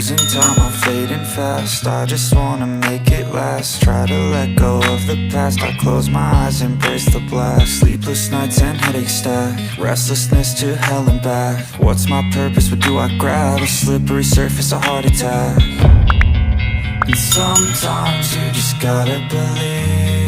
losing time, I'm fading fast. I just wanna make it last. Try to let go of the past. I close my eyes, embrace the blast. Sleepless nights and headache stack. Restlessness to hell and back. What's my purpose, what do I grab? A slippery surface, a heart attack. And sometimes you just gotta believe